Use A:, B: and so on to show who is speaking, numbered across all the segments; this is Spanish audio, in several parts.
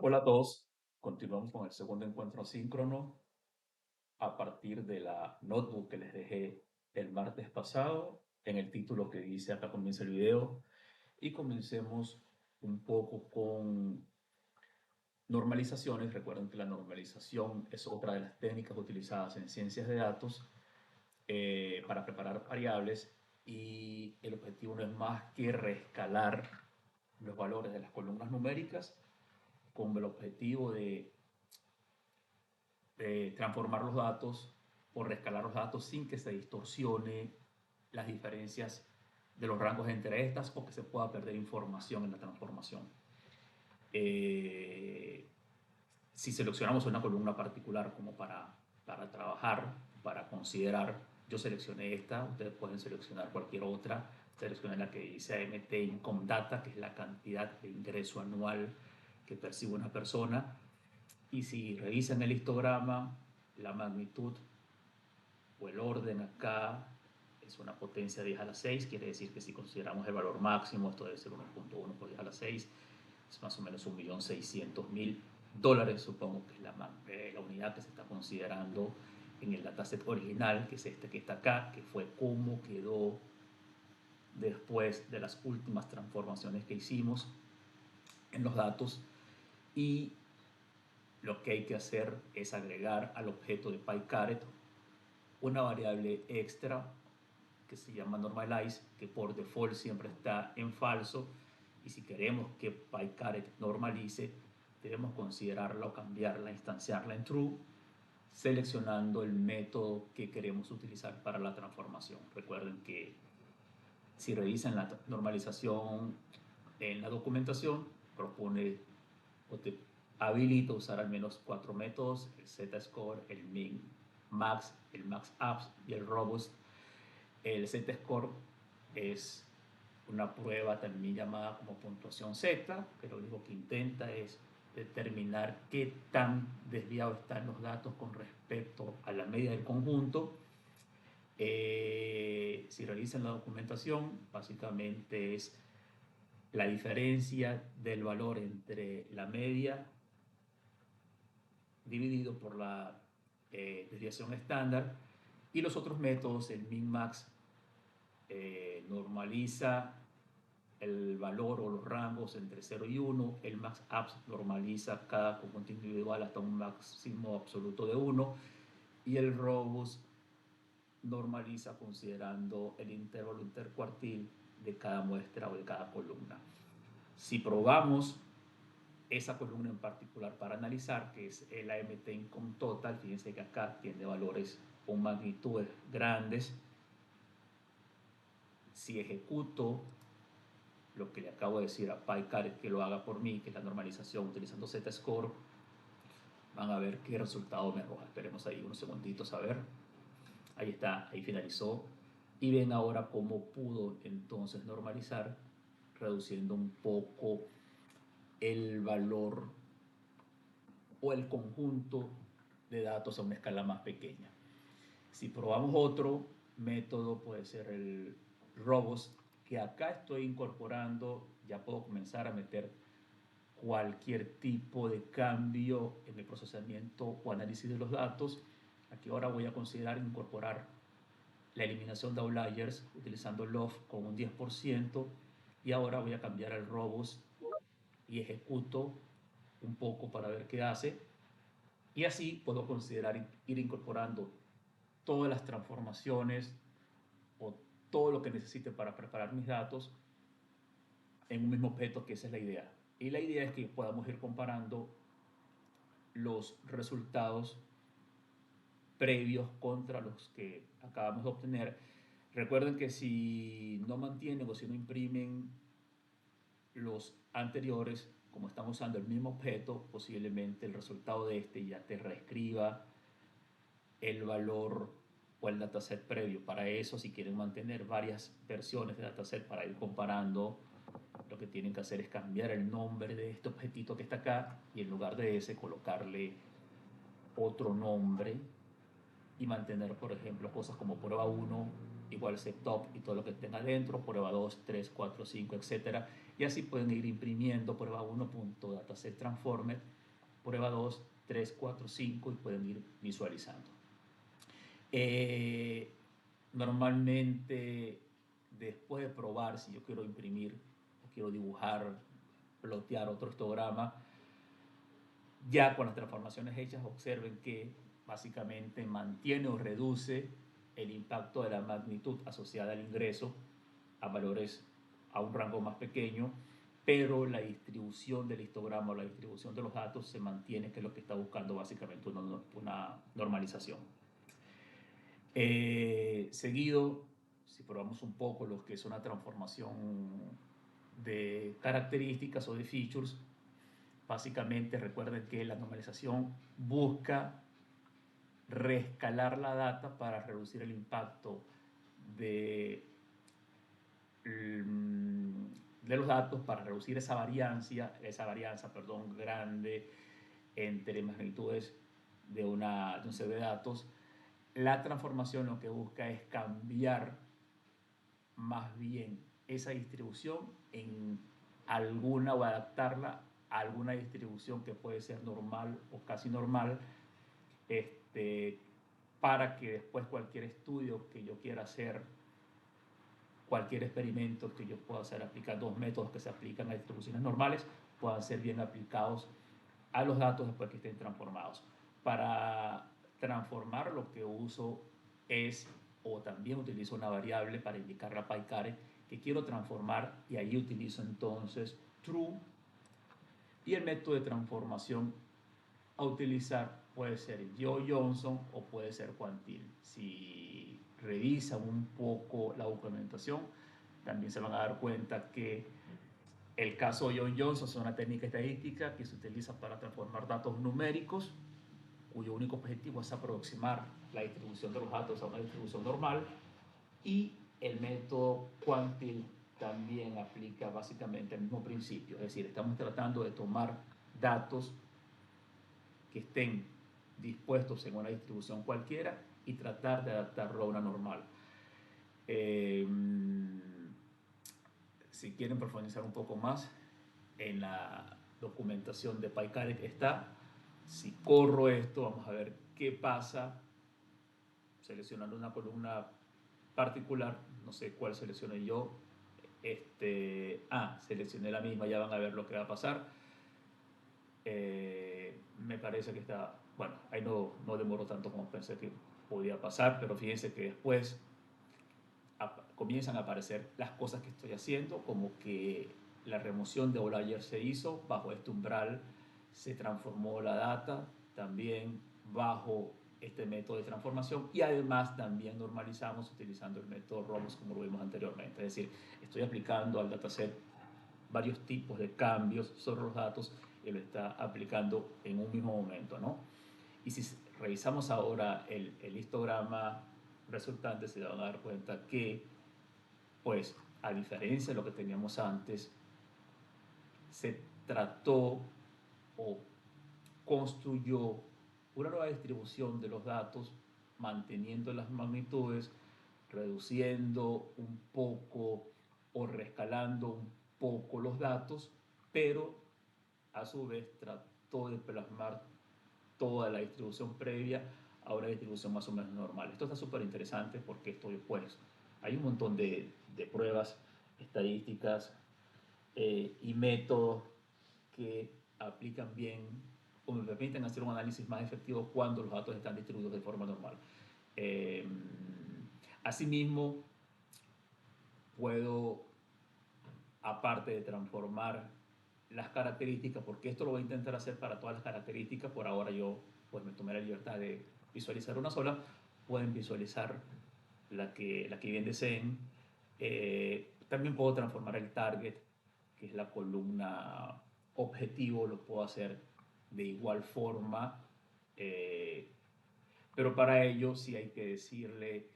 A: Hola a todos, continuamos con el segundo encuentro asíncrono a partir de la notebook que les dejé el martes pasado en el título que dice acá comienza el video y comencemos un poco con normalizaciones. Recuerden que la normalización es otra de las técnicas utilizadas en ciencias de datos para preparar variables y el objetivo no es más que reescalar los valores de las columnas numéricas con el objetivo de transformar los datos o reescalar los datos sin que se distorsione las diferencias de los rangos entre estas o que se pueda perder información en la transformación. Eh, si seleccionamos una columna particular como para trabajar, para considerar, yo seleccioné esta, ustedes pueden seleccionar cualquier otra, seleccioné la que dice AMT Income Data, que es la cantidad de ingreso anual que percibe una persona, y si revisan el histograma, la magnitud o el orden acá es una potencia 10 a la 6, quiere decir que si consideramos el valor máximo, esto debe ser 1.1 por 10 a la 6, es más o menos 1.600.000 dólares, supongo que es la unidad que se está considerando en el dataset original, que es este que está acá, que fue cómo quedó después de las últimas transformaciones que hicimos en los datos. Y lo que hay que hacer es agregar al objeto de PyCaret una variable extra que se llama normalize, que por default siempre está en falso, y si queremos que PyCaret normalice, debemos considerarla o cambiarla, instanciarla en true, seleccionando el método que queremos utilizar para la transformación. Recuerden que si revisan la normalización en la documentación, propone o te habilita usar al menos 4 métodos: el Z-score, el min, max, el max apps y el robust. El Z-score es una prueba también llamada como puntuación Z, que lo único que intenta es determinar qué tan desviados están los datos con respecto a la media del conjunto. Si revisan la documentación, básicamente es la diferencia del valor entre la media dividido por la desviación estándar, y los otros métodos, el min-max normaliza el valor o los rangos entre 0 y 1, el max-apps normaliza cada conjunto individual hasta un máximo absoluto de 1, y el robust normaliza considerando el intervalo intercuartil de cada muestra o de cada columna. Si probamos esa columna en particular para analizar, que es el AMT Income Total, fíjense que acá tiene valores con magnitudes grandes. Si ejecuto lo que le acabo de decir a PyCaret que lo haga por mí, que es la normalización utilizando Z-score, van a ver qué resultado me arroja. Esperemos ahí unos segunditos a ver. Ahí está, ahí finalizó. Y ven ahora cómo pudo entonces normalizar, reduciendo un poco el valor o el conjunto de datos a una escala más pequeña. Si probamos otro método, puede ser el robust, que acá estoy incorporando, ya puedo comenzar a meter cualquier tipo de cambio en el procesamiento o análisis de los datos. Aquí ahora voy a considerar incorporar la eliminación de outliers utilizando LOF con un 10%, y ahora voy a cambiar el robust y ejecuto un poco para ver qué hace, y así puedo considerar ir incorporando todas las transformaciones o todo lo que necesite para preparar mis datos en un mismo objeto, que esa es la idea. Y la idea es que podamos ir comparando los resultados previos contra los que acabamos de obtener. Recuerden que si no mantienen o si no imprimen los anteriores, como están usando el mismo objeto, posiblemente el resultado de este ya te reescriba el valor o el dataset previo. Para eso, si quieren mantener varias versiones de dataset para ir comparando, lo que tienen que hacer es cambiar el nombre de este objetito que está acá y en lugar de ese colocarle otro nombre y mantener, por ejemplo, cosas como prueba 1 igual setup y todo lo que tenga adentro, prueba 2, 3, 4, 5, etcétera. y así pueden ir imprimiendo prueba 1.dataset transformer, prueba 2, 3, 4, 5 y pueden ir visualizando. Normalmente, después de probar, si yo quiero imprimir o quiero dibujar, plotear otro histograma, ya con las transformaciones hechas, observen que básicamente mantiene o reduce el impacto de la magnitud asociada al ingreso a valores a un rango más pequeño, pero la distribución del histograma o la distribución de los datos se mantiene, que es lo que está buscando básicamente una normalización. Seguido, si probamos un poco lo que es una transformación de características o de features, básicamente recuerden que la normalización busca reescalar la data para reducir el impacto de los datos, para reducir esa varianza grande entre magnitudes de un set de datos. La transformación lo que busca es cambiar más bien esa distribución en alguna o adaptarla a alguna distribución que puede ser normal o casi normal, para que después cualquier estudio que yo quiera hacer, cualquier experimento que yo pueda hacer aplicando los métodos que se aplican a distribuciones normales, puedan ser bien aplicados a los datos después que estén transformados. Para transformar lo que uso es, o también utilizo una variable para indicar la PyCaret que quiero transformar, y ahí utilizo entonces true, y el método de transformación a utilizar puede ser Johnson o puede ser Quantil. Si revisan un poco la documentación, también se van a dar cuenta que el caso de Johnson es una técnica estadística que se utiliza para transformar datos numéricos, cuyo único objetivo es aproximar la distribución de los datos a una distribución normal, y el método Quantil también aplica básicamente el mismo principio, es decir, estamos tratando de tomar datos que estén dispuestos en una distribución cualquiera y tratar de adaptarlo a una normal. Si quieren profundizar un poco más, en la documentación de PyCaret está. Si corro esto, vamos a ver qué pasa seleccionando una columna particular. No sé cuál seleccioné yo. Seleccioné la misma, ya van a ver lo que va a pasar. Me parece que está, bueno, ahí no demoró tanto como pensé que podía pasar, pero fíjense que después comienzan a aparecer las cosas que estoy haciendo, como que la remoción de Olayer se hizo bajo este umbral, se transformó la data también bajo este método de transformación, y además también normalizamos utilizando el método ROMS como lo vimos anteriormente. Es decir, estoy aplicando al dataset varios tipos de cambios sobre los datos y lo está aplicando en un mismo momento, ¿no? Y si revisamos ahora el histograma resultante, se van a dar cuenta que, pues, a diferencia de lo que teníamos antes, se trató o construyó una nueva distribución de los datos, manteniendo las magnitudes, reduciendo un poco o reescalando un poco los datos, pero a su vez trató de plasmar toda la distribución previa a una distribución más o menos normal. Esto está súper interesante porque esto, pues, hay un montón de pruebas estadísticas y métodos que aplican bien o me permiten hacer un análisis más efectivo cuando los datos están distribuidos de forma normal. Asimismo, puedo, aparte de transformar las características, porque esto lo voy a intentar hacer para todas las características, por ahora yo pues me tomé la libertad de visualizar una sola, pueden visualizar la que bien deseen. También puedo transformar el target, que es la columna objetivo, lo puedo hacer de igual forma, pero para ello sí hay que decirle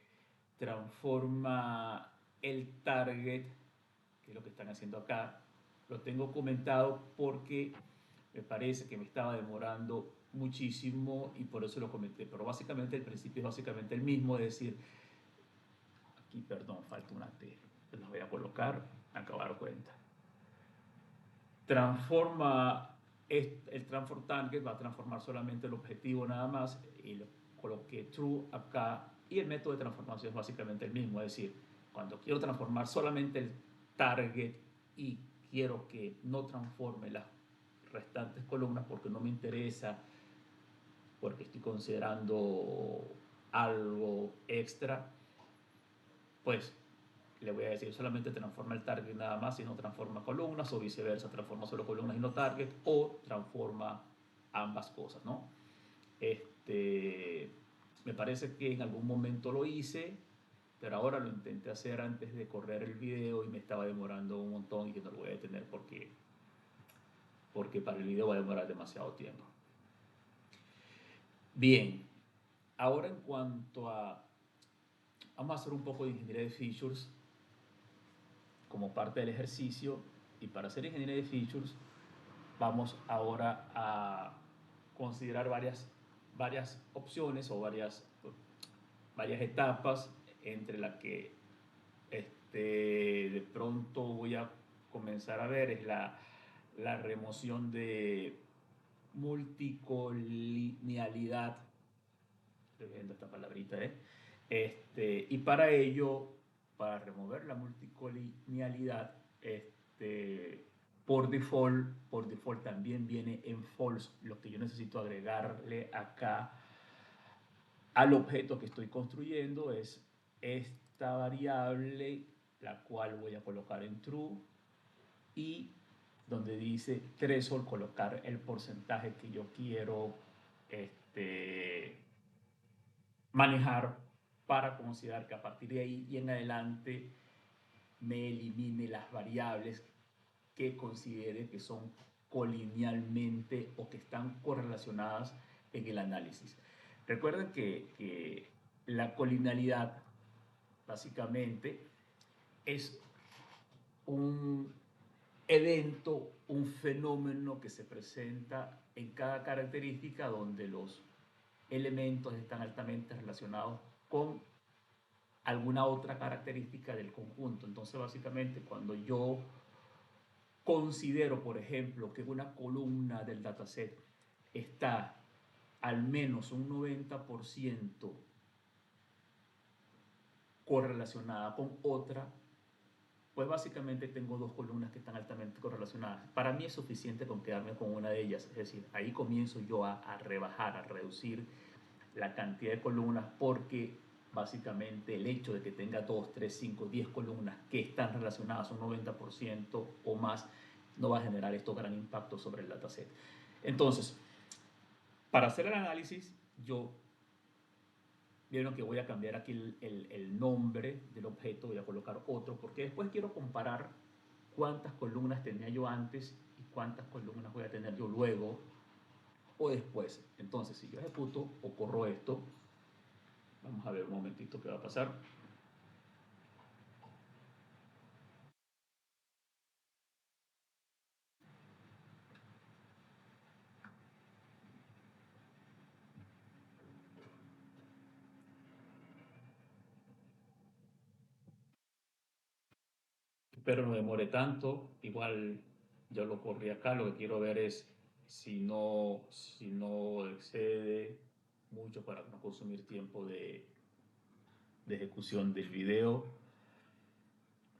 A: transforma el target, que es lo que están haciendo acá. Lo tengo comentado porque me parece que me estaba demorando muchísimo y por eso lo comenté, pero básicamente el principio es básicamente el mismo, es decir, aquí, perdón, falta una T, los voy a colocar, me acabo de dar cuenta. transforma el transform target, va a transformar solamente el objetivo nada más, y lo coloqué true acá, y el método de transformación es básicamente el mismo, es decir, cuando quiero transformar solamente el target y quiero que no transforme las restantes columnas porque no me interesa, porque estoy considerando algo extra, pues le voy a decir solamente transforma el target nada más y no transforma columnas, o viceversa, transforma solo columnas y no target, o transforma ambas cosas, ¿no? Me parece que en algún momento lo hice, pero ahora lo intenté hacer antes de correr el video y me estaba demorando un montón y que no lo voy a detener porque para el video va a demorar demasiado tiempo. Bien, ahora en cuanto a... Vamos a hacer un poco de ingeniería de features como parte del ejercicio, y para hacer ingeniería de features vamos ahora a considerar varias opciones o varias etapas, entre las que de pronto voy a comenzar a ver es la remoción de multicolinealidad. Estoy viendo esta palabrita, y para ello, para remover la multicolinealidad, por default también viene en false. Lo que yo necesito agregarle acá al objeto que estoy construyendo es esta variable, la cual voy a colocar en true, y donde dice threshold, colocar el porcentaje que yo quiero manejar, para considerar que a partir de ahí y en adelante me elimine las variables que considere que son colinealmente o que están correlacionadas en el análisis. Recuerden que la colinealidad básicamente es un evento, un fenómeno que se presenta en cada característica donde los elementos están altamente relacionados con alguna otra característica del conjunto. Entonces, básicamente, cuando yo considero, por ejemplo, que una columna del dataset está al menos un 90% correlacionada con otra, pues básicamente tengo dos columnas que están altamente correlacionadas. Para mí es suficiente con quedarme con una de ellas, es decir, ahí comienzo yo a rebajar, a reducir la cantidad de columnas, porque básicamente el hecho de que tenga 2, 3, 5, 10 columnas que están relacionadas un 90% o más no va a generar esto gran impacto sobre el dataset. Entonces, para hacer el análisis, vieron que voy a cambiar aquí el nombre del objeto, voy a colocar otro, porque después quiero comparar cuántas columnas tenía yo antes y cuántas columnas voy a tener yo luego o después. Entonces, si yo ejecuto o corro esto, vamos a ver un momentito qué va a pasar. Espero no demore tanto. Igual yo lo corrí acá. Lo que quiero ver es si no excede mucho para no consumir tiempo de ejecución del video.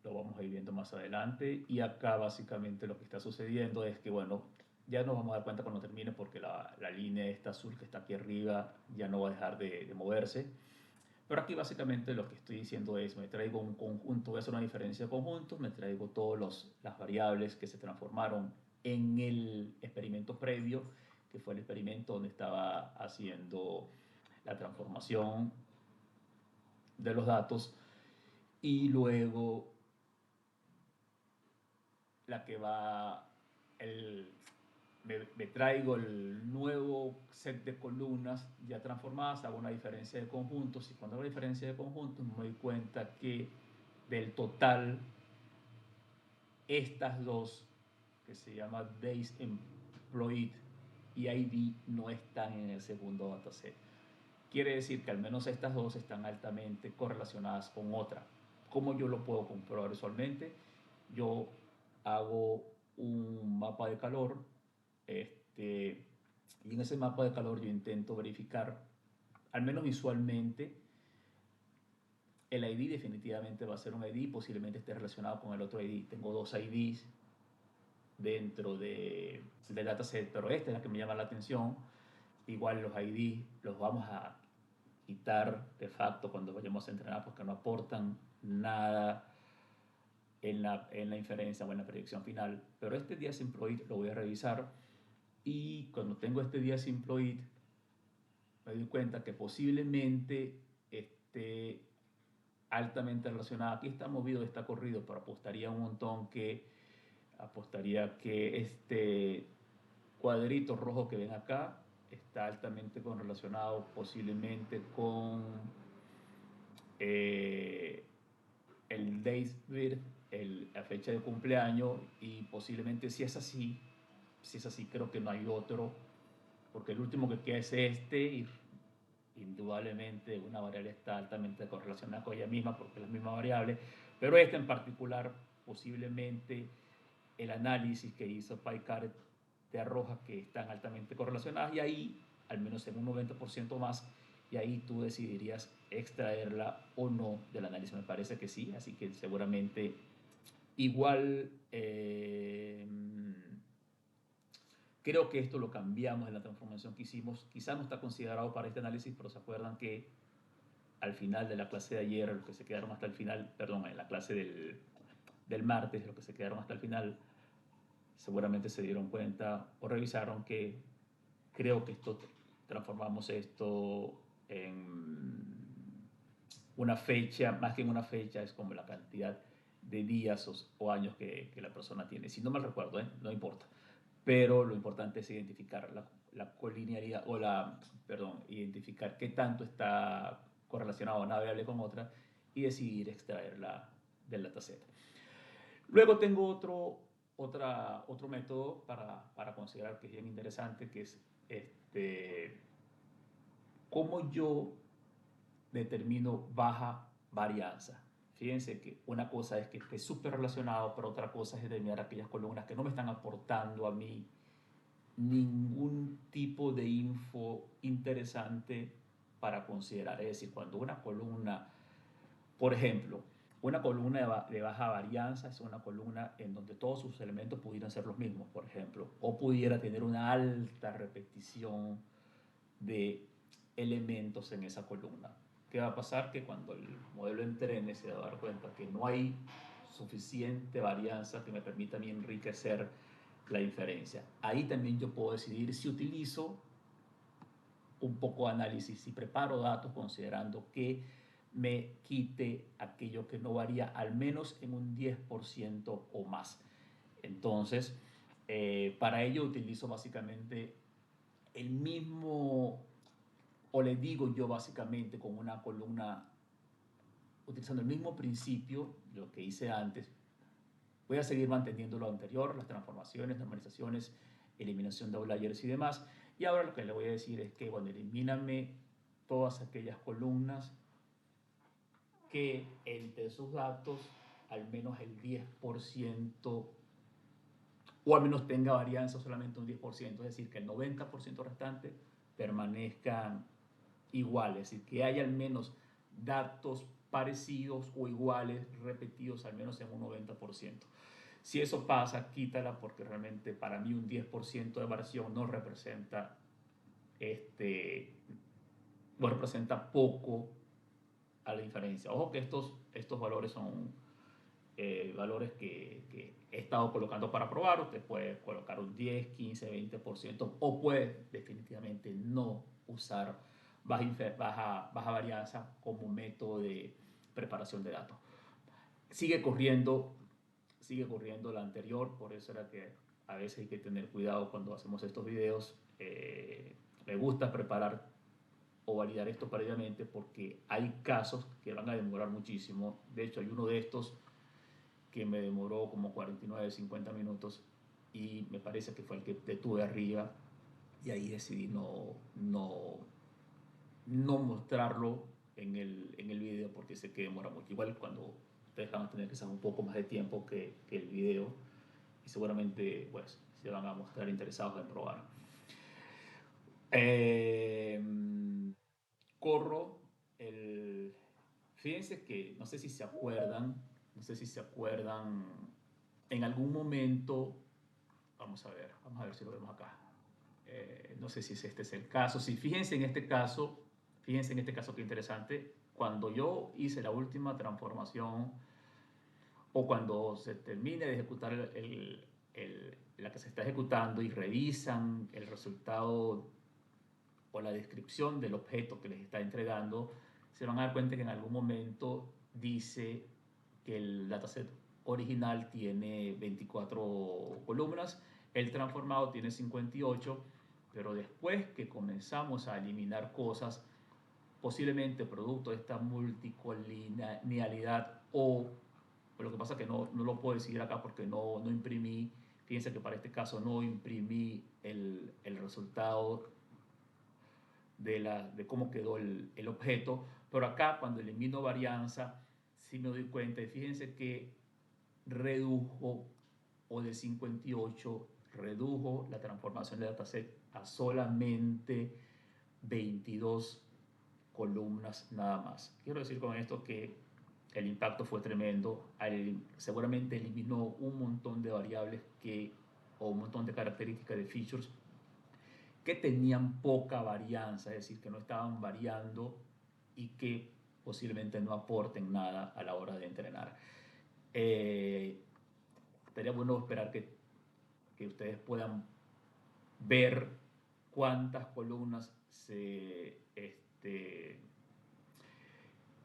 A: Lo vamos a ir viendo más adelante. Y acá básicamente lo que está sucediendo es que, bueno, ya nos vamos a dar cuenta cuando termine, porque la línea esta azul que está aquí arriba ya no va a dejar de moverse. Pero aquí básicamente lo que estoy diciendo es, me traigo un conjunto, voy a hacer una diferencia de conjuntos, me traigo todas las variables que se transformaron en el experimento previo, que fue el experimento donde estaba haciendo la transformación de los datos, y luego la que va, me traigo el nuevo set de columnas ya transformadas, hago una diferencia de conjuntos, y cuando hago la diferencia de conjuntos me doy cuenta que del total, estas dos, que se llama Days Employed y ID, no están en el segundo dataset. Quiere decir que al menos estas dos están altamente correlacionadas con otra. ¿Cómo yo lo puedo comprobar usualmente? Yo hago un mapa de calor, y en ese mapa de calor yo intento verificar, al menos visualmente, el ID definitivamente va a ser un ID, posiblemente esté relacionado con el otro ID. Tengo dos IDs dentro del dataset, pero esta es la que me llama la atención. Igual los IDs los vamos a quitar de facto cuando vayamos a entrenar porque no aportan nada en la inferencia o en la predicción final. Pero este día Simploid lo voy a revisar y cuando tengo este día Simploid me doy cuenta que posiblemente esté altamente relacionada. Aquí está movido, está corrido, pero apostaría que este cuadrito rojo que ven acá está altamente correlacionado posiblemente con eh, el date birth, la fecha de cumpleaños, y posiblemente si es así creo que no hay otro, porque el último que queda es este y indudablemente una variable está altamente correlacionada con ella misma porque es la misma variable, pero esta en particular posiblemente el análisis que hizo PyCard te arroja que están altamente correlacionadas y ahí, al menos en un 90% más, y ahí tú decidirías extraerla o no del análisis. Me parece que sí, así que seguramente igual creo que esto lo cambiamos en la transformación que hicimos. Quizás no está considerado para este análisis, pero se acuerdan que al final de la clase de ayer, los que se quedaron hasta el final, perdón, en la clase del martes, los que se quedaron hasta el final, seguramente se dieron cuenta o revisaron que creo que transformamos esto en una fecha, más que en una fecha, es como la cantidad de días o años que la persona tiene. Si no mal recuerdo, no importa. Pero lo importante es identificar la colinealidad identificar qué tanto está correlacionado una variable con otra y decidir extraerla del dataset. Luego tengo otro método para considerar que es bien interesante, que es cómo yo determino baja varianza. Fíjense que una cosa es que esté súper relacionado, pero otra cosa es determinar aquellas columnas que no me están aportando a mí ningún tipo de info interesante para considerar. Es decir, cuando una columna, por ejemplo, una columna de baja varianza es una columna en donde todos sus elementos pudieran ser los mismos, por ejemplo, o pudiera tener una alta repetición de elementos en esa columna. ¿Qué va a pasar? Que cuando el modelo entrene se va a dar cuenta que no hay suficiente varianza que me permita a mí enriquecer la inferencia. Ahí también yo puedo decidir si utilizo un poco de análisis, si preparo datos considerando que me quite aquello que no varía al menos en un 10% o más. Entonces, para ello utilizo básicamente el mismo, o le digo yo básicamente con una columna, utilizando el mismo principio, lo que hice antes. Voy a seguir manteniendo lo anterior, las transformaciones, normalizaciones, eliminación de outliers y demás. Y ahora lo que le voy a decir es que, bueno, elimíname todas aquellas columnas que entre sus datos al menos el 10% o al menos tenga varianza solamente un 10%, es decir, que el 90% restante permanezcan iguales, es decir, que haya al menos datos parecidos o iguales repetidos al menos en un 90%. Si eso pasa, quítala porque realmente para mí un 10% de variación no representa, representa poco a la diferencia. Ojo que estos valores son valores que he estado colocando para probar. Usted puede colocar un 10, 15, 20% o puede definitivamente no usar baja varianza como método de preparación de datos. Sigue corriendo la anterior, por eso era que a veces hay que tener cuidado cuando hacemos estos videos. Me gusta preparar o validar esto previamente porque hay casos que van a demorar muchísimo. De hecho, hay uno de estos que me demoró como 49, 50 minutos y me parece que fue el que detuve arriba y ahí decidí no mostrarlo en el video porque sé que demora mucho. Igual cuando ustedes van a tener que usar un poco más de tiempo que el video, y seguramente pues se van a mostrar interesados en probar. Eh, corro el... Fíjense que no sé si se acuerdan, en algún momento, vamos a ver si lo vemos acá. No sé si este es el caso. Sí, fíjense en este caso qué interesante. Cuando yo hice la última transformación o cuando se termine de ejecutar la que se está ejecutando y revisan el resultado o la descripción del objeto que les está entregando, se van a dar cuenta que en algún momento dice que el dataset original tiene 24 columnas, el transformado tiene 58, pero después que comenzamos a eliminar cosas, posiblemente producto de esta multicolinealidad o lo que pasa es que no lo puedo decir acá porque no imprimí, fíjense que para este caso no imprimí el resultado de cómo quedó el objeto, pero acá cuando elimino varianza, sí me doy cuenta y fíjense que redujo o de 58 redujo la transformación del dataset a solamente 22 columnas nada más. Quiero decir con esto que el impacto fue tremendo. Seguramente eliminó un montón de variables o un montón de características de features que tenían poca varianza, es decir, que no estaban variando y que posiblemente no aporten nada a la hora de entrenar. Sería bueno esperar que ustedes puedan ver cuántas columnas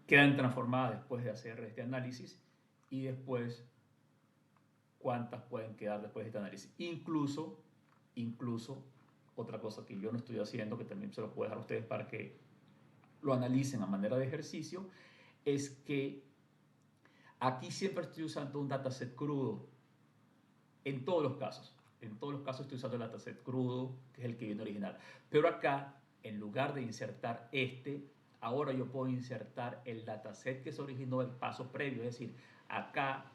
A: quedan transformadas después de hacer este análisis y después cuántas pueden quedar después de este análisis. Incluso otra cosa que yo no estoy haciendo, que también se lo puedo dejar a ustedes para que lo analicen a manera de ejercicio, es que aquí siempre estoy usando un dataset crudo. En todos los casos estoy usando el dataset crudo, que es el que viene original. Pero acá, en lugar de insertar ahora yo puedo insertar el dataset que se originó del paso previo. Es decir, acá,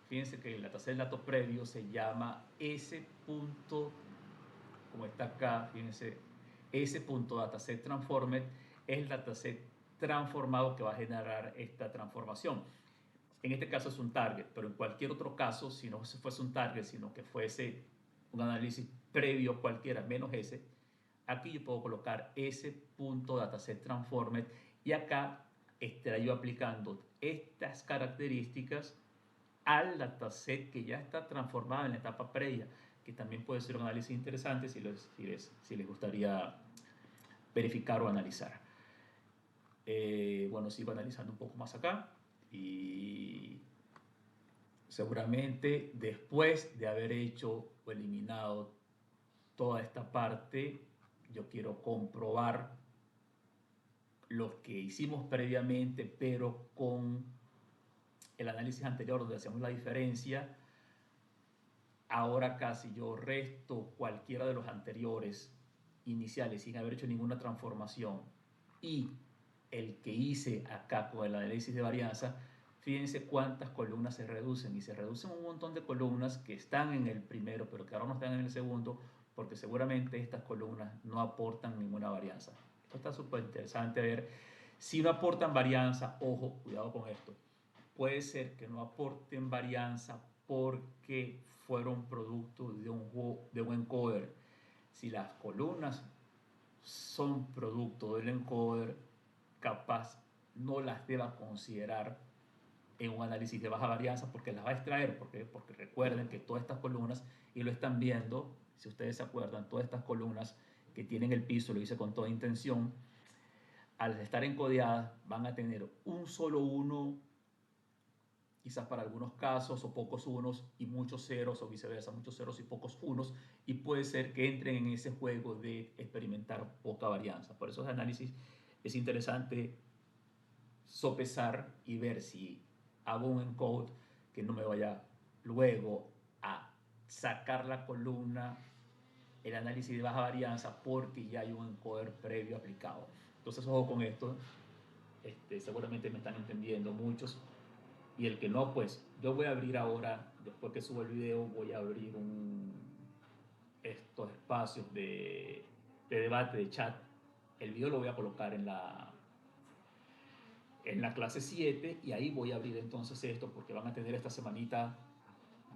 A: fíjense que el dataset del dato previo se llama S. Como está acá, fíjense, S.dataset transformed es el dataset transformado que va a generar esta transformación. En este caso es un target, pero en cualquier otro caso, si no fuese un target, sino que fuese un análisis previo cualquiera, menos ese, aquí yo puedo colocar S.dataset transformed y acá estaré yo aplicando estas características al dataset que ya está transformado en la etapa previa, que también puede ser un análisis interesante si les gustaría verificar o analizar. Bueno, sigo analizando un poco más acá y seguramente después de haber hecho o eliminado toda esta parte, yo quiero comprobar lo que hicimos previamente, pero con el análisis anterior donde hacemos la diferencia. Ahora casi yo resto cualquiera de los anteriores iniciales sin haber hecho ninguna transformación y el que hice acá con el análisis de varianza, fíjense cuántas columnas se reducen y se reducen un montón de columnas que están en el primero pero que ahora no están en el segundo porque seguramente estas columnas no aportan ninguna varianza. Esto está súper interesante ver. Si no aportan varianza, ojo, cuidado con esto, puede ser que no aporten varianza porque fueron producto de un encoder. Si las columnas son producto del encoder, capaz no las deba considerar en un análisis de baja varianza porque las va a extraer, porque recuerden que todas estas columnas, y lo están viendo, si ustedes se acuerdan, todas estas columnas que tienen el piso, lo hice con toda intención, al estar encodeadas van a tener un solo uno, quizás para algunos casos, o pocos unos y muchos ceros, o viceversa, muchos ceros y pocos unos, y puede ser que entren en ese juego de experimentar poca varianza. Por eso ese análisis es interesante sopesar y ver si hago un encode que no me vaya luego a sacar la columna, el análisis de baja varianza, porque ya hay un encoder previo aplicado. Entonces, ojo con esto. Seguramente me están entendiendo muchos. y el que no, pues yo voy a abrir ahora, después que subo el video, voy a abrir estos espacios de debate, de chat. El video lo voy a colocar en la clase 7 y ahí voy a abrir entonces esto porque van a tener esta semanita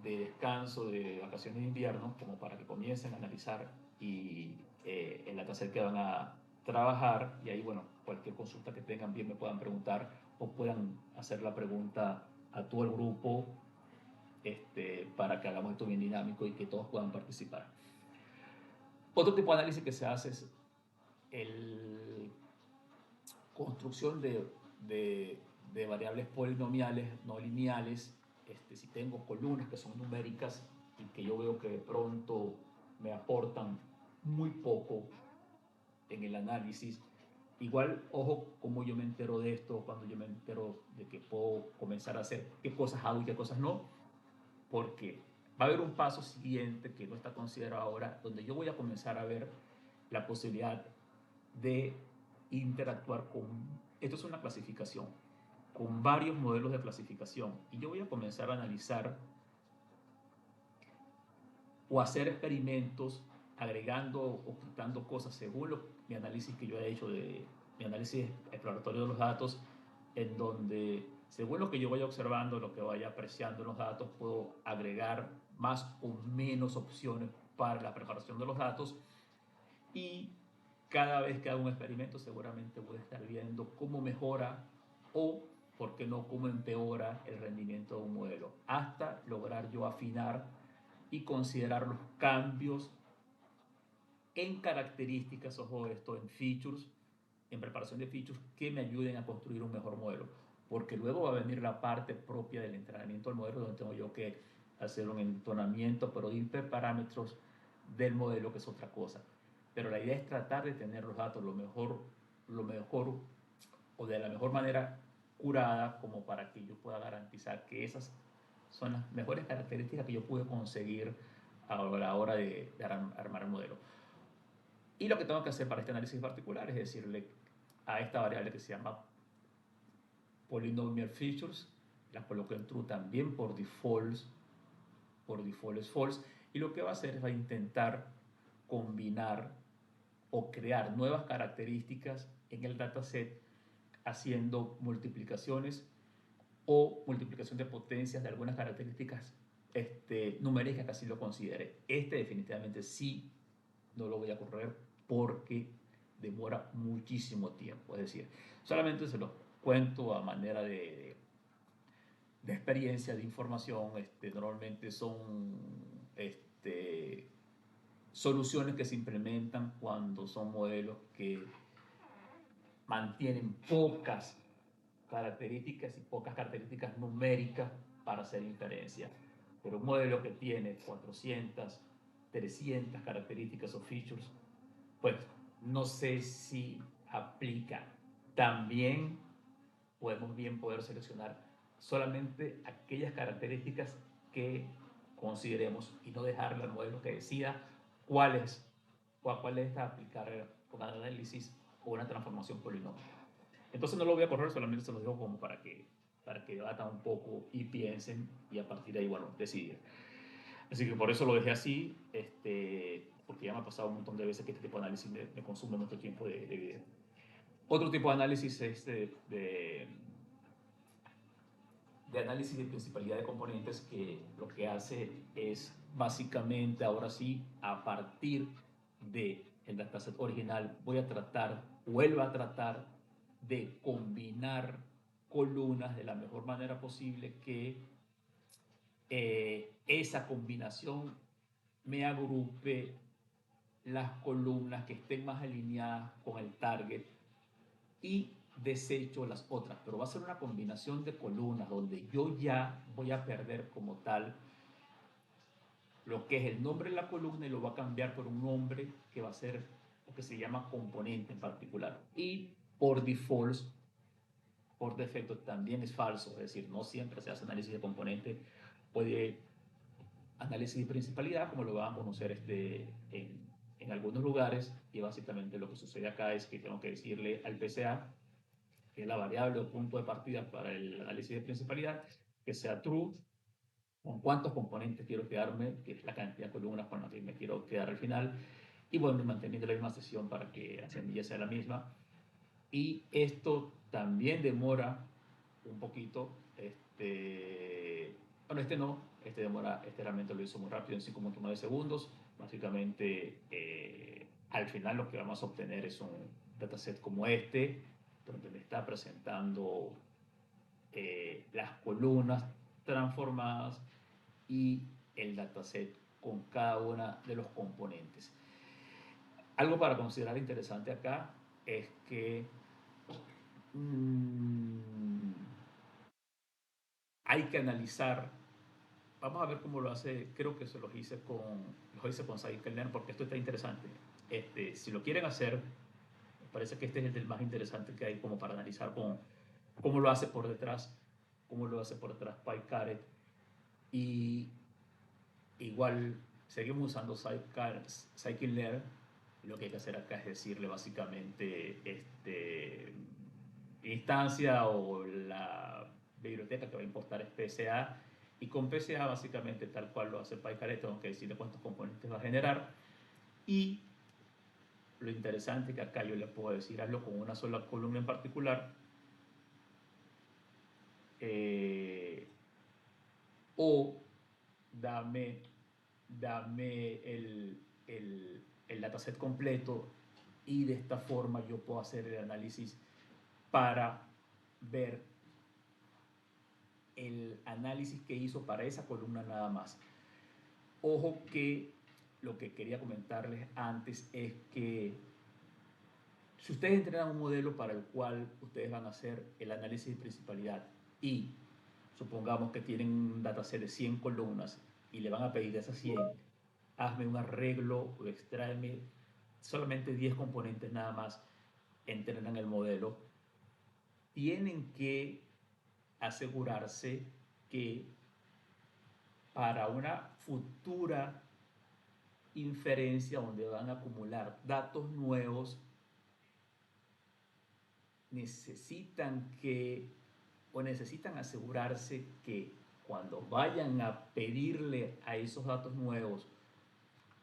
A: de descanso, de vacaciones de invierno, como para que comiencen a analizar y en la clase que van a trabajar y ahí, bueno, cualquier consulta que tengan bien me puedan preguntar o puedan hacer la pregunta a todo el grupo para que hagamos esto bien dinámico y que todos puedan participar. Otro tipo de análisis que se hace es el construcción de variables polinomiales no lineales. Si tengo columnas que son numéricas y que yo veo que de pronto me aportan muy poco en el análisis, igual, ojo, cómo yo me entero de esto, cuando yo me entero de que puedo comenzar a hacer qué cosas hago y qué cosas no, porque va a haber un paso siguiente que no está considerado ahora, donde yo voy a comenzar a ver la posibilidad de interactuar con, esto es una clasificación, con varios modelos de clasificación y yo voy a comenzar a analizar o hacer experimentos agregando o quitando cosas según mi análisis que yo he hecho de mi análisis exploratorio de los datos, en donde según lo que yo vaya observando, lo que vaya apreciando en los datos, puedo agregar más o menos opciones para la preparación de los datos y cada vez que hago un experimento seguramente voy a estar viendo cómo mejora o, por qué no, cómo empeora el rendimiento de un modelo, hasta lograr yo afinar y considerar los cambios en características, ojo esto, en features, en preparación de features que me ayuden a construir un mejor modelo. Porque luego va a venir la parte propia del entrenamiento del modelo, donde tengo yo que hacer un entonamiento, pero hiperparámetros del modelo, que es otra cosa. Pero la idea es tratar de tener los datos lo mejor o de la mejor manera curada, como para que yo pueda garantizar que esas son las mejores características que yo pude conseguir a la hora de armar el modelo. Y lo que tengo que hacer para este análisis particular es decirle a esta variable que se llama polynomial features, la coloco en true también por default es false, y lo que va a hacer es va a intentar combinar o crear nuevas características en el dataset haciendo multiplicaciones o multiplicación de potencias de algunas características numéricas que así lo considere. Definitivamente sí no lo voy a correr porque demora muchísimo tiempo. Es decir, solamente se los cuento a manera de experiencia, de información. Normalmente son soluciones que se implementan cuando son modelos que mantienen pocas características numéricas para hacer inferencia. Pero un modelo que tiene 400, 300 características o features, pues no sé si aplica. También podemos bien poder seleccionar solamente aquellas características que consideremos y no dejarle al modelo que decida cuáles es aplicar un análisis o una transformación polinómica. Entonces no lo voy a correr, solamente se los dejo como para que debatan un poco y piensen y a partir de ahí, bueno, decidir. Así que por eso lo dejé así, porque ya me ha pasado un montón de veces que este tipo de análisis me consume mucho tiempo de video. Otro tipo de análisis es de análisis de principalidad de componentes, que lo que hace es básicamente, ahora sí, a partir del dataset original, voy a tratar, o él va a tratar de combinar columnas de la mejor manera posible, que esa combinación me agrupe las columnas que estén más alineadas con el target y desecho las otras, pero va a ser una combinación de columnas donde yo ya voy a perder como tal lo que es el nombre de la columna y lo va a cambiar por un nombre que va a ser lo que se llama componente en particular. Y por default, por defecto, también es falso, es decir, no siempre se hace análisis de componente, puede análisis de principalidad, como lo van a conocer en algunos lugares, y básicamente lo que sucede acá es que tengo que decirle al PCA, que es la variable o punto de partida para el análisis de principalidad, que sea true, con cuántos componentes quiero quedarme, que es la cantidad de columnas con las que me quiero quedar al final, y bueno, manteniendo la misma sesión para que la semilla sea la misma. Y esto también demora un poquito. Bueno, este no, este realmente lo hizo muy rápido en 5.9 segundos. Básicamente, al final lo que vamos a obtener es un dataset como este, donde me está presentando las columnas transformadas y el dataset con cada una de los componentes. Algo para considerar interesante acá es que mmm, hay que analizar. Vamos a ver cómo lo hace. Creo que se los hice con Scikit-Learn porque esto está interesante. Si lo quieren hacer, me parece que este es el más interesante que hay como para analizar cómo lo hace por detrás, PyCaret. Y igual seguimos usando Scikit-Learn. Lo que hay que hacer acá es decirle básicamente instancia o la biblioteca que va a importar es PSA, y con PSA básicamente tal cual lo hace PyCaret tengo que decirle cuántos componentes va a generar. Y lo interesante es que acá yo le puedo decir hazlo con una sola columna en particular, o dame, dame el dataset completo, y de esta forma yo puedo hacer el análisis para ver el análisis que hizo para esa columna nada más. Ojo que lo que quería comentarles antes es que si ustedes entrenan un modelo para el cual ustedes van a hacer el análisis de principalidad y supongamos que tienen un dataset de 100 columnas y le van a pedir de esas 100, hazme un arreglo o extráeme solamente 10 componentes nada más, entrenan el modelo, tienen que asegurarse que para una futura inferencia donde van a acumular datos nuevos, necesitan asegurarse que cuando vayan a pedirle a esos datos nuevos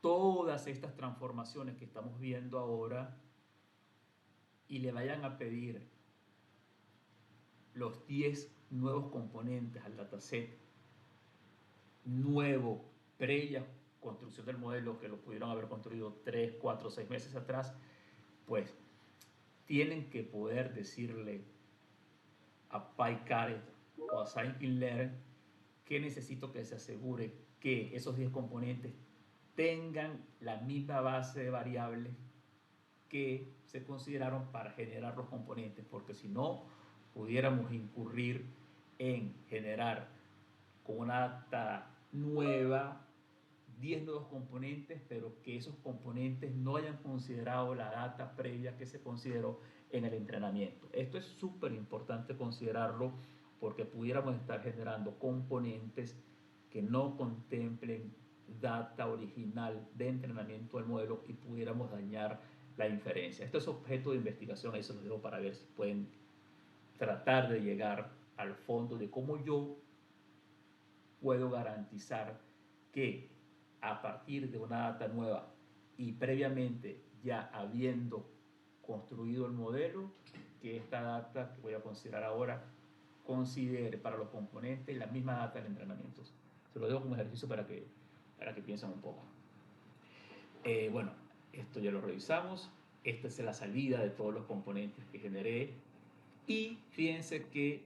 A: todas estas transformaciones que estamos viendo ahora, y le vayan a pedir los 10 nuevos componentes al dataset nuevo, previa construcción del modelo, que lo pudieron haber construido 3, 4, 6 meses atrás, pues tienen que poder decirle a PyCaret o a Scikit-Learn que necesito que se asegure que esos 10 componentes tengan la misma base de variables que se consideraron para generar los componentes, porque si no, pudiéramos incurrir en generar con una data nueva 10 nuevos componentes, pero que esos componentes no hayan considerado la data previa que se consideró en el entrenamiento. Esto es súper importante considerarlo, porque pudiéramos estar generando componentes que no contemplen data original de entrenamiento del modelo y pudiéramos dañar la inferencia. Esto es objeto de investigación, ahí se los dejo para ver si pueden tratar de llegar al fondo de cómo yo puedo garantizar que a partir de una data nueva y previamente ya habiendo construido el modelo, que esta data que voy a considerar ahora considere para los componentes la misma data del entrenamiento. Se lo dejo como ejercicio para que piensen un poco. Bueno, esto ya lo revisamos. Esta es la salida de todos los componentes que generé. Y fíjense que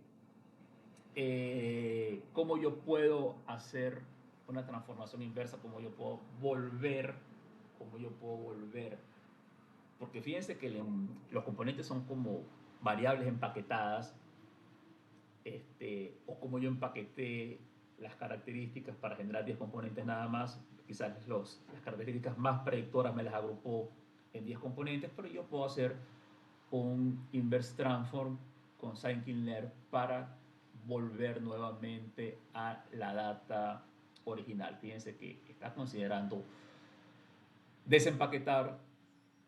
A: cómo yo puedo hacer una transformación inversa, cómo yo puedo volver, porque fíjense que los componentes son como variables empaquetadas, o como yo empaqueté las características para generar 10 componentes nada más. Quizás las características más predictoras me las agrupó en 10 componentes, pero yo puedo hacer un inverse transform con Scikit-Learn para volver nuevamente a la data original. Fíjense que está considerando desempaquetar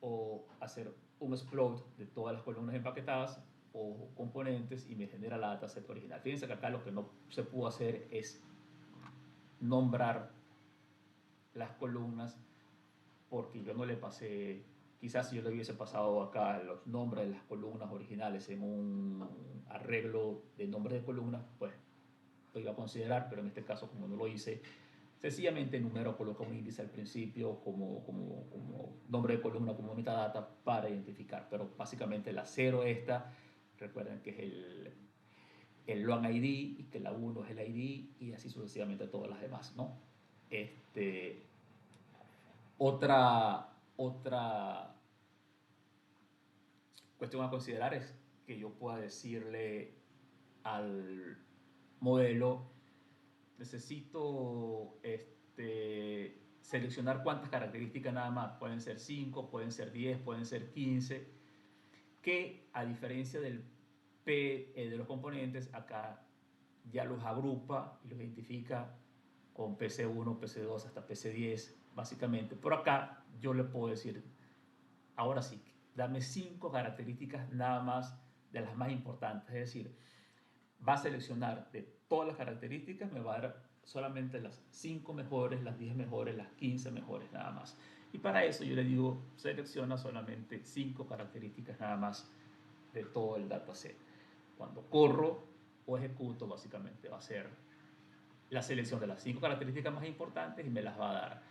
A: o hacer un explode de todas las columnas empaquetadas, o componentes y me genera la dataset original. Fíjense que acá lo que no se pudo hacer es nombrar las columnas porque yo no le pasé, quizás si yo le hubiese pasado acá los nombres de las columnas originales en un arreglo de nombres de columnas, pues lo iba a considerar, pero en este caso como no lo hice, sencillamente el número coloca un índice al principio como nombre de columna, como metadata para identificar, pero básicamente la 0 esta, recuerden que es el long ID y que la 1 es el ID y así sucesivamente todas las demás, ¿no? Otra cuestión a considerar es que yo pueda decirle al modelo, necesito seleccionar cuántas características nada más, pueden ser 5, pueden ser 10, pueden ser 15, que a diferencia del P de los componentes, acá ya los agrupa y los identifica con PC1, PC2 hasta PC10, básicamente. Por acá yo le puedo decir, ahora sí, dame 5 características nada más de las más importantes, es decir, va a seleccionar de todas las características, me va a dar solamente las 5 mejores, las 10 mejores, las 15 mejores nada más. Y para eso yo le digo, selecciona solamente 5 características nada más de todo el dataset. Cuando corro o ejecuto, básicamente va a ser la selección de las 5 características más importantes y me las va a dar.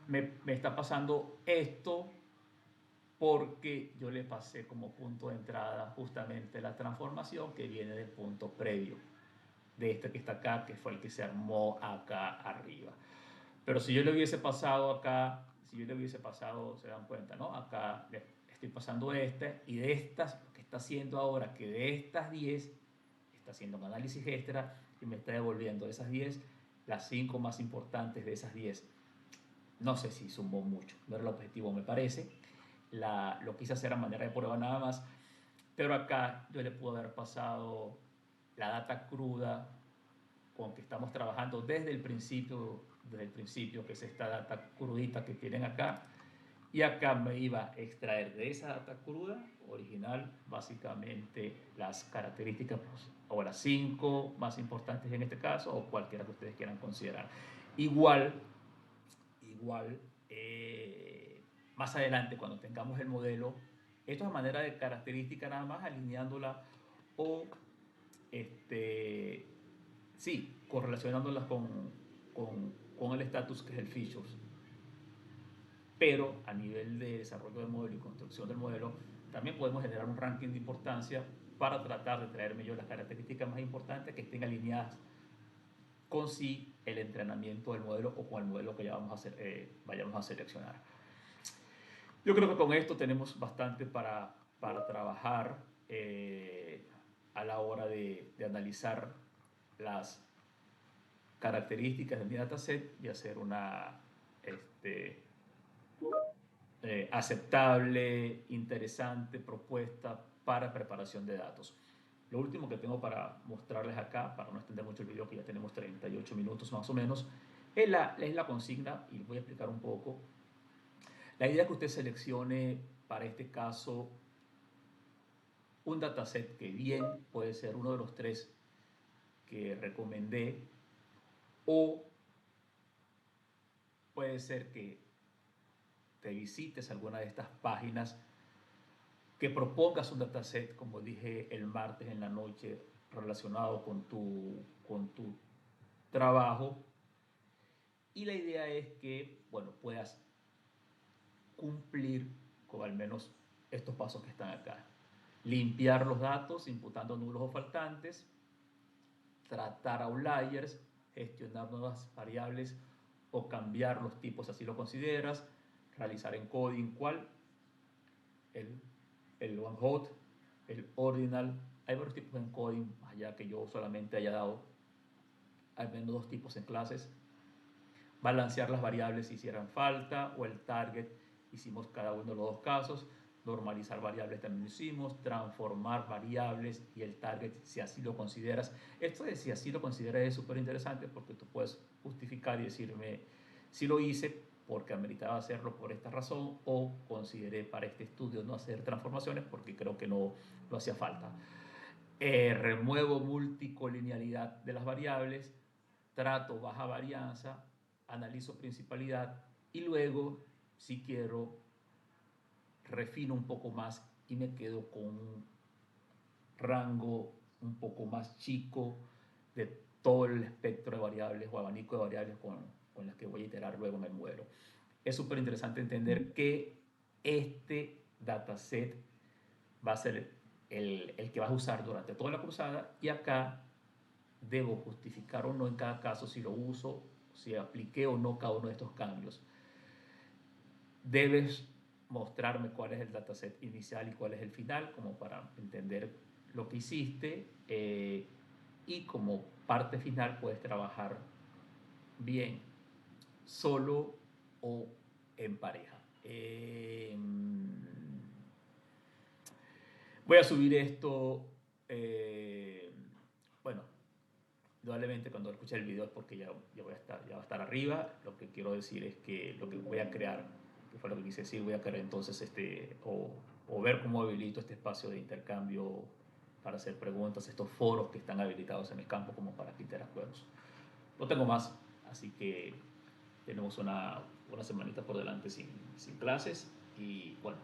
A: Me está pasando esto porque yo le pasé como punto de entrada justamente la transformación que viene del punto previo de este que está acá, que fue el que se armó acá arriba. Pero si yo le hubiese pasado acá, si yo le hubiese pasado, se dan cuenta, ¿no? Acá le estoy pasando y de estas, lo que está haciendo ahora, que de estas 10, está haciendo un análisis extra y me está devolviendo esas 10, las 5 más importantes de esas 10. No sé si sumó mucho, no era el objetivo, me parece. Lo quise hacer a manera de prueba nada más, pero acá yo le puedo haber pasado la data cruda con que estamos trabajando desde el principio, que es esta data crudita que tienen acá, y acá me iba a extraer de esa data cruda original básicamente las características, pues, o las 5 más importantes en este caso, o cualquiera que ustedes quieran considerar. Igual, igual más adelante cuando tengamos el modelo, esto es a manera de característica nada más, alineándola o sí, correlacionándolas con el status que es el features. Pero a nivel de desarrollo del modelo y construcción del modelo, también podemos generar un ranking de importancia para tratar de traerme yo las características más importantes que estén alineadas con sí el entrenamiento del modelo o con el modelo que ya vayamos a seleccionar. Yo creo que con esto tenemos bastante para trabajar a la hora de analizar las características de mi dataset y hacer una aceptable, interesante propuesta para preparación de datos. Lo último que tengo para mostrarles acá, para no extender mucho el video, que ya tenemos 38 minutos más o menos, es la consigna, y les voy a explicar un poco. La idea es que usted seleccione para este caso un dataset que bien puede ser uno de los 3 que recomendé, o puede ser que te visites alguna de estas páginas, que propongas un dataset, como dije el martes en la noche, relacionado con tu trabajo. Y la idea es que, bueno, puedas cumplir con al menos estos pasos que están acá. Limpiar los datos imputando nulos o faltantes, tratar outliers, gestionar nuevas variables o cambiar los tipos así lo consideras, realizar encoding, ¿cuál? El one hot, el ordinal. Hay varios tipos de encoding, allá que yo solamente haya dado al menos 2 tipos en clases. Balancear las variables si hicieran falta, o el target, hicimos cada uno de los 2 casos. Normalizar variables también hicimos, transformar variables y el target si así lo consideras. Esto de si así lo consideras es súper interesante porque tú puedes justificar y decirme, si lo hice, porque ameritaba hacerlo por esta razón, o consideré para este estudio no hacer transformaciones porque creo que no hacía falta. Remuevo multicolinealidad de las variables, trato baja varianza, analizo principalidad y luego, si quiero, refino un poco más y me quedo con un rango un poco más chico de todo el espectro de variables o abanico de variables con las que voy a iterar luego en el modelo. Es súper interesante entender que este dataset va a ser el que vas a usar durante toda la cruzada, y acá debo justificar o no en cada caso si lo uso, si apliqué o no cada uno de estos cambios. Debes mostrarme cuál es el dataset inicial y cuál es el final, como para entender lo que hiciste, y como parte final puedes trabajar bien solo o en pareja. Voy a subir esto, bueno, probablemente cuando escuche el video es porque ya va a estar arriba. Lo que quiero decir es que lo que voy a crear, que fue lo que quise decir, voy a crear entonces o ver cómo habilito este espacio de intercambio para hacer preguntas, estos foros que están habilitados en el campo como para que interactuemos. No tengo más, así que tenemos una semanita por delante sin clases, y bueno,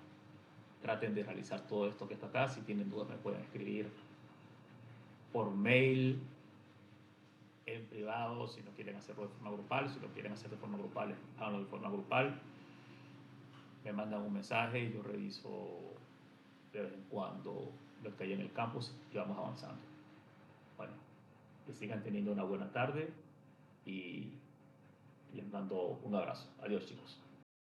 A: traten de realizar todo esto que está acá. Si tienen dudas me pueden escribir por mail, en privado, si no quieren hacerlo de forma grupal. Si lo quieren hacer de forma grupal, háganlo de forma grupal. Me mandan un mensaje y yo reviso de vez en cuando lo que hay en el campus y vamos avanzando. Bueno, que sigan teniendo una buena tarde y les mando un abrazo. Adiós, chicos.